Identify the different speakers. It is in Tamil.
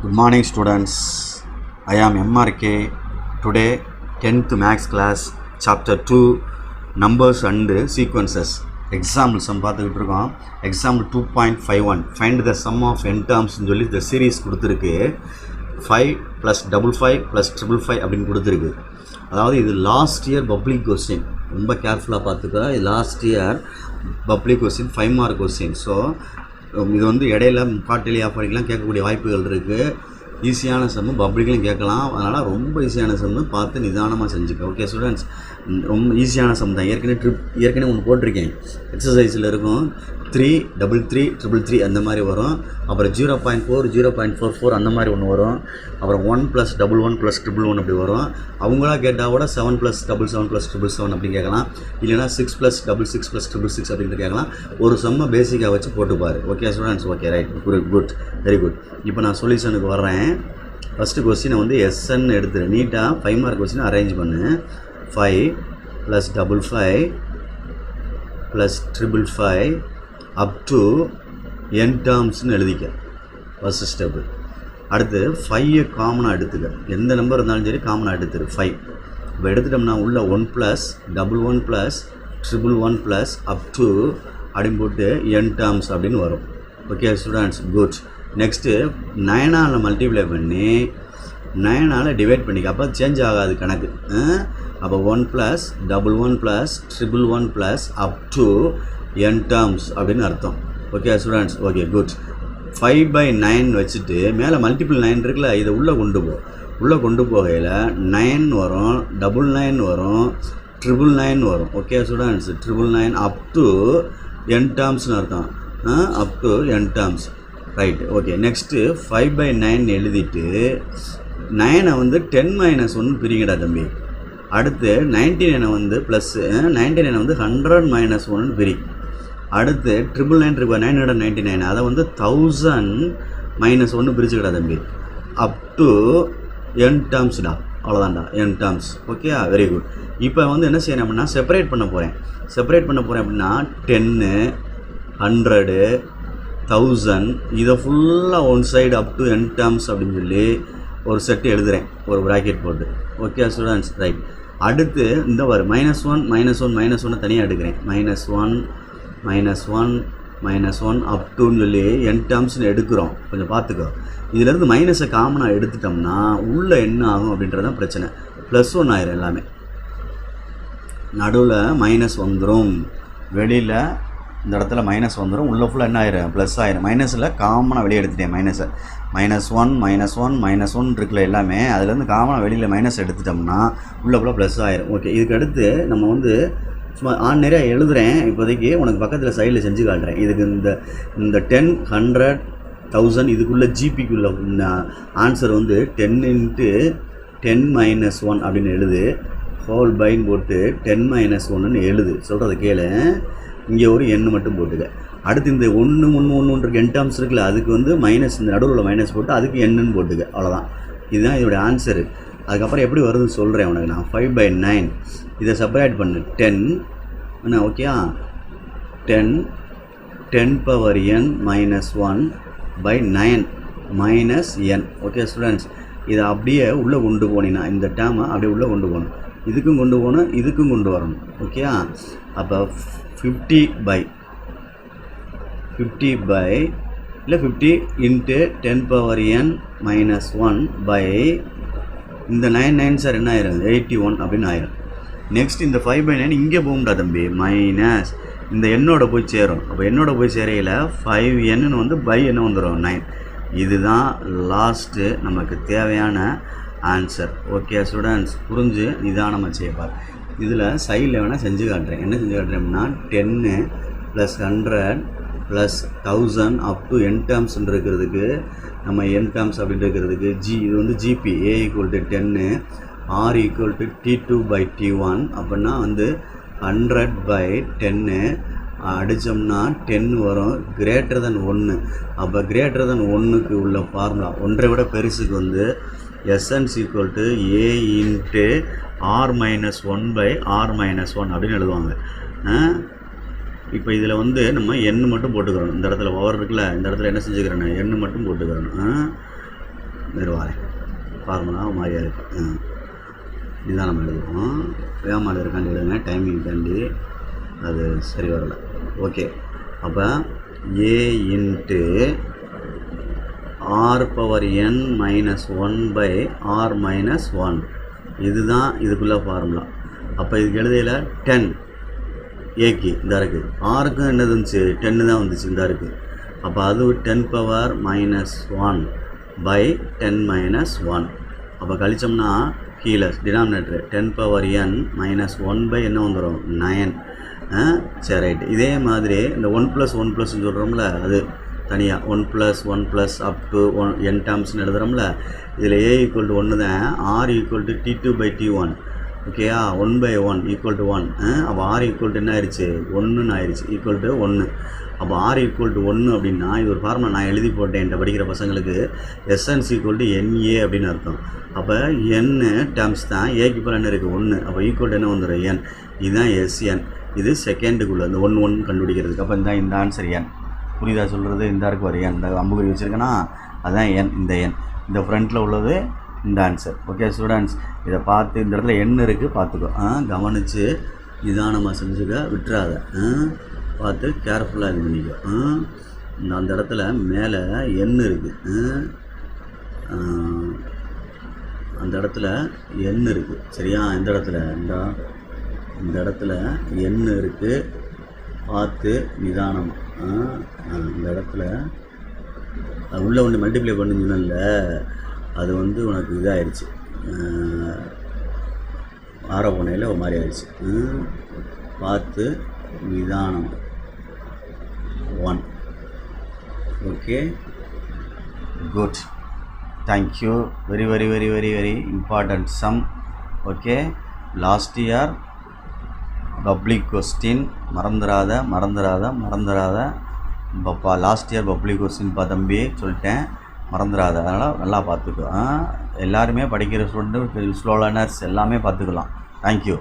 Speaker 1: Good morning students. I am MRK. Today 10th maths class chapter 2 numbers and sequences. Example sum பார்த்துக்கிட்டு இருக்கோம். Example 2.51 find the sum of n terms னு சொல்லி the series கொடுத்திருக்கு. 5 plus 55 plus 555 அப்படின்னு கொடுத்திருக்கு. அதாவது இது லாஸ்ட் இயர் பப்ளிக் கொஸ்டின், ரொம்ப கேர்ஃபுல்லாக பார்த்துக்க. இது last year public question 5 mark question. So இது வந்து இடையில பாட்டிலி ஆஃப் பண்ணிக்கலாம் கேட்கக்கூடிய வாய்ப்புகள் இருக்குது. ஈஸியான சம்மு பப்ளிக்லையும் கேட்கலாம். அதனால் ரொம்ப ஈஸியான சம்மு பார்த்து நிதானமாக செஞ்சுக்க. ஓகே ஸ்டூடெண்ட்ஸ், ரொம்ப ஈஸியான சம் தான். ஏற்கனவே ஒன்று போட்டிருக்கேன், எக்ஸசைஸில் இருக்கும். 3 3 3 3 3 அந்த மாதிரி வரும். அப்புறம் 0.4 0.44 அந்த மாதிரி ஒன்று வரும். அப்புறம் 1 + 11 + 111 அப்படி வரும். அவங்களா கேட்டால் கூட 7 + 77 + 777 அப்படி கேட்கலாம். இல்லைனா 6 + 66 + 666 அப்படின்னு கேட்கலாம். ஒரு சம்மை பேசிக்காக வச்சு போட்டுப்பார். Okay students, okay right, good, very good. இப்போ நான் சொல்யூஷனுக்கு வர்றேன். ஃபஸ்ட்டு கொஸ்டினை வந்து எஸ்என்னு எடுத்துரு. நீட்டாக 5 மார்க் கொஸ்டினை அரேஞ்ச் பண்ணு. 5 + 55 + 555 அப் டு n டேர்ம்ஸ்னு எழுதிக்க. First step. அடுத்து 5 காமனாக எடுத்துக்க. எந்த நம்பர் இருந்தாலும் சரி காமனாக எடுத்துரு. 5 இப்போ எடுத்துட்டோம்னா உள்ள 1 + 11 + 111 + அப் டு அப்படின்னு போட்டு n டேர்ம்ஸ் அப்படின்னு வரும். Okay students, good. நெக்ஸ்ட்டு 9ஆல் மல்டிப்ளை பண்ணி 9ஆல் டிவைட் பண்ணிக்க. அப்போ சேஞ்ச் ஆகாது கணக்கு. அப்போ 1 + 11 + 111 + அப் டு n டேர்ம்ஸ் அப்படின்னு அர்த்தம். Okay students, okay good. 5/9 வச்சுட்டு மேலே மல்டிபிள் 9 இருக்குல்ல, இதை உள்ளே கொண்டு போ. உள்ளே கொண்டு போகையில் 9 வரும், 99 வரும், 999 வரும். Okay students, 999 up to n டேர்ம்ஸ்னு அர்த்தம். Up to n terms, right. Okay, next 5/9 எழுதிட்டு 9 வந்து 10 - 1 பிரிங்கடா தம்பி. அடுத்து 99 வந்து ப்ளஸ்ஸு 99 வந்து 100 - 1 பிரி. அடுத்து 999 இருக்கு 999, அதை வந்து 1000 - 1 பிரிச்சுக்கடா தம்பி. Up to n டேர்ம்ஸ்டா, அவ்வளோதான்டா n terms. Okay, very good. இப்போ வந்து என்ன செய்யணும் அப்படின்னா செப்பரேட் பண்ண போகிறேன். அப்படின்னா 10 100 1000 இதை ஃபுல்லாக one side up to n terms அப்படின்னு சொல்லி ஒரு செட்டு எழுதுகிறேன், ஒரு ப்ராக்கெட் போட்டு. Okay students, right. அடுத்து இந்த ஒரு -1 -1 தனியாக எடுக்கிறேன். -1 அப் டுன்னு சொல்லி n டேர்ம்ஸ்னு எடுக்கிறோம். கொஞ்சம் பார்த்துக்கோ. இதிலேருந்து மைனஸை காமனாக எடுத்துட்டோம்னா உள்ளே என்ன ஆகும் அப்படின்றதான் பிரச்சனை. +1 ஆயிரும். எல்லாமே நடுவில் மைனஸ் வந்துடும், வெளியில் இந்த இடத்துல மைனஸ் வந்துடும், உள்ளே ஃபுல்லாக என்ன ஆயிரும், ப்ளஸ் ஆயிரும். மைனஸில் காமனாக வெளியே எடுத்துட்டேன். -1 இருக்குல்ல எல்லாமே, அதுலேருந்து காமனாக வெளியில் மைனஸ் எடுத்துட்டோம்னா உள்ளே ஃபுல்லாக ப்ளஸ் ஆயிரும். ஓகே, இதுக்கு அடுத்து நம்ம வந்து சும்மா நிறையா எழுதுகிறேன். இப்போதைக்கு உனக்கு பக்கத்தில் சைடில் செஞ்சு காட்டுறேன். இதுக்கு இந்த 10 100 1000 இதுக்குள்ளே ஜிபிக்குள்ளே ஆன்சர் வந்து 10 × 10 - 1 அப்படின்னு எழுது. ஹோல் பைன் போட்டு 10 - 1ன்னு எழுது. சொல்கிறத கேளு. இங்கே ஒரு எண்ணு மட்டும் போட்டுக்க. அடுத்து இந்த 1 1 1 இருக்கு n டேர்ம்ஸ் இருக்குல்ல, அதுக்கு வந்து மைனஸ், இந்த நடுவில் மைனஸ் போட்டு அதுக்கு என்னன்னு போட்டுக்க. அவ்வளோதான், இதுதான் இதோடைய ஆன்சரு. அதுக்கப்புறம் எப்படி வருதுன்னு சொல்கிறேன் உனக்கு நான். 5/9 இதை செப்பரேட் பண்ணு. 10 என்ன, ஓகேயா, 10 10^n - 1/9 -n. ஓகே ஸ்டூடெண்ட்ஸ், இதை அப்படியே உள்ளே கொண்டு போனீங்கன்னா இந்த டேர்மை அப்படியே உள்ளே கொண்டு போகணும். இதுக்கும் கொண்டு போகணும், இதுக்கும் கொண்டு வரணும். ஓகேயா, அப்போ 50 இல்லை 50 × 10^n - 1 இந்த 9 சார் என்ன ஆயிரும், 81 அப்படின்னு ஆயிரும். நெக்ஸ்ட் இந்த 5/9 இங்கே போகும்டா தம்பி, மைனஸ் இந்த எண்ணோட போய் சேரும். அப்போ என்னோட போய் சேரையில் 5n வந்து n வந்துடும் 9. இதுதான் லாஸ்ட்டு நமக்கு தேவையான ஆன்சர். ஓகே ஸ்டூடெண்ட்ஸ், புரிஞ்சு நிதானமாக செய்யப்பார். இதில் சைடில் வேணால் செஞ்சு காட்டுறேன். என்ன செஞ்சு காட்டுறேன்னா 10 + 100 + 1000 அப் டு n டேர்ம்ஸ்ன்னு இருக்கிறதுக்கு, நம்ம n டேர்ம்ஸ் அப்படின்னு இருக்கிறதுக்கு இது வந்து ஜிபி a = 10 r = T2/T1 அப்படின்னா வந்து 100/10 அடித்தோம்னா 10 வரும். >1, அப்போ >1க்கு உள்ள ஃபார்முலா 1ஐ விட பெருசுக்கு வந்து SN = a × r - 1/r - 1 அப்படின்னு எழுதுவாங்க. இப்போ இதில் வந்து நம்ம n மட்டும் போட்டுக்கிறோம். இந்த இடத்துல ஓவர் இருக்குல்ல, இந்த இடத்துல என்ன செஞ்சுக்கிறேன், n மட்டும் போட்டுக்கிறோம். வருவாரேன் ஃபார்முலா மாதிரியாக இருக்குது. இதுதான் நம்ம எழுதுவோம். வேகமாக எழுதுறக்காண்டி எழுதுங்க, டைமிங் தாண்டி அது சரி வரலை. ஓகே, அப்போ ஏ இன்ட்டு r⁻n-1/r-1 இதுதான் இதுக்குள்ளே ஃபார்முலா. அப்போ இதுக்கு எழுதையில் 10 ஏக்கு இந்த இருக்குது, ஆருக்கும் என்னது இருந்துச்சு 10 தான் வந்துச்சு இந்த இருக்குது. அப்போ அது 10⁻⁻1/10⁻1. அப்போ கழிச்சோம்னா கீழே டினாமினேட்டர் 10⁻n-1 என்ன வந்துடும் 9. சரி ரைட்டு. இதே மாதிரி இந்த 1+1+ சொல்கிறோம்ல, அது தனியாக 1+1+ அப் டு n டேர்ம்ஸ்னு எழுதுகிறோம்ல. இதில் a = 1 தான், r = t2/t1. ஓகேயா, 1/1 = 1. அப்போ r என்ன ஆயிடுச்சு 1ன்னு ஆயிடுச்சு, = 1. அப்போ r = 1 அப்படின்னா இது ஒரு ஃபார்முலா நான் எழுதி போட்டேன் என்கிட்ட படிக்கிற பசங்களுக்கு. SN = NA அப்படின்னு அர்த்தம். அப்போ n டேர்ம்ஸ் தான், ஏக்கு இப்போ என்ன இருக்குது 1. அப்போ ஈக்குவல் என்ன வந்துடும் n. இதுதான் SN. இது செகண்டுக்குள்ளே இந்த 1 கண்டுபிடிக்கிறதுக்கு. அப்போ இந்த ஆன்சர் n. புரியுதா சொல்கிறது? இந்த இருக்கு வர n, இந்த அம்புக்குறி வச்சுருக்கேன்னா அதுதான் n. இந்த ஃப்ரண்ட்டில் உள்ளது இந்த ஆன்சர். ஓகே ஸ்டூடெண்ட்ஸ், இதை பார்த்து இந்த இடத்துல n இருக்குது பார்த்துக்கோ, கவனித்து நிதானமாக செஞ்சுக்க, விட்டுறாத, பார்த்து கேர்ஃபுல்லாக இது பண்ணிக்கோ. அந்த இடத்துல மேலே n இருக்குது, அந்த இடத்துல n இருக்குது சரியா? இந்த இடத்துல இந்த இடத்துல n இருக்குது, பார்த்து நிதானமாக. இந்த இடத்துல அது உள்ளே ஒன்று மல்டிப்ளை பண்ணுங்கல்ல, அது உனக்கு இதாகிடுச்சு, ஆரப்போனையில் ஒரு மாதிரி ஆயிடுச்சு. பார்த்து நிதானம் 1. Okay good, thank you. Very very very very very important sum. Okay, last year public question, மறந்துடாத. பப்பா லாஸ்ட் இயர் பப்ளிக் கொஸ்டின்ப்பா தம்பி சொல்லிட்டேன், மறந்துடாத. அதனால் நல்லா பார்த்துக்கோ. எல்லாருமே படிக்கிற ஸ்டூடெண்ட்டு, ஸ்லோ லேர்னர்ஸ் எல்லாமே பார்த்துக்கலாம். தேங்க்யூ.